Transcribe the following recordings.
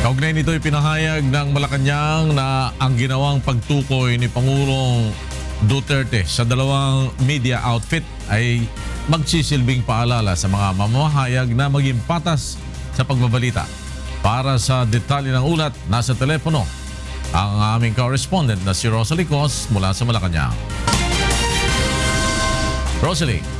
Kaugnay nito ipinahayag ng Malacanang na ang ginawang pagtukoy ni Pangulong Duterte sa dalawang media outfit ay magsisilbing paalala sa mga mamamahayag na maging patas sa pagbabalita. Para sa detalye ng ulat, nasa telepono ang aming correspondent na si Rosalie Cos mula sa Malacanang. Rosalie.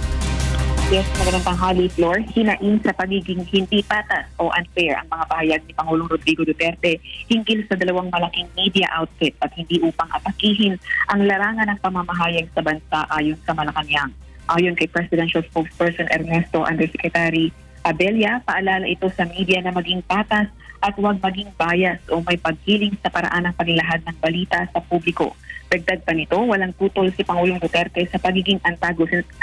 Yes, magandang tanghali, Flor. Hinaing sa pagiging hindi patas o unfair ang mga pahayag ni Pangulong Rodrigo Duterte hinggil sa dalawang malaking media outfit at hindi upang atakihin ang larangan ng pamamahayag sa bansa ayon sa Malacanang. Ayon kay Presidential Spokesperson Ernesto Undersecretary Abella, paalala ito sa media na maging patas at huwag maging bias o may pagkiling sa paraan ng paglahad ng balita sa publiko. Dagdag pa nito, walang putol si Pangulong Duterte sa pagiging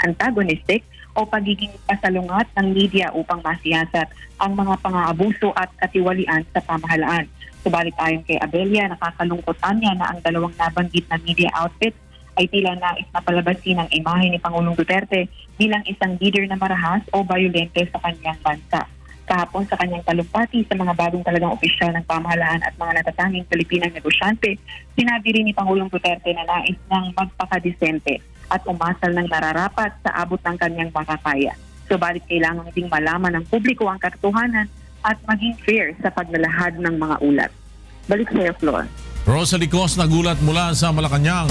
antagonistic o pagiging pasalungat ng media upang masiyasat ang mga pang-aabuso at katiwalian sa pamahalaan. Subalit ayon kay Abella, nakakalungkotan niya na ang dalawang nabanggit na media outfits ay tila nais na palabasin ang imahe ni Pangulong Duterte bilang isang leader na marahas o bayolente sa kanyang bansa. Kahapon sa kanyang talumpati sa mga bagong talagang opisyal ng pamahalaan at mga natatanging Pilipinang negosyante, sinabi rin ni Pangulong Duterte na nais nang magpakadisente at umasal ng nararapat sa abot ng kanyang makakaya. Subalit kailangan ding malaman ng publiko ang katotohanan at maging fair sa paglalahad ng mga ulat. Balik sa iyo, Flor. Rosalie Cos nagulat mula sa Malacanang.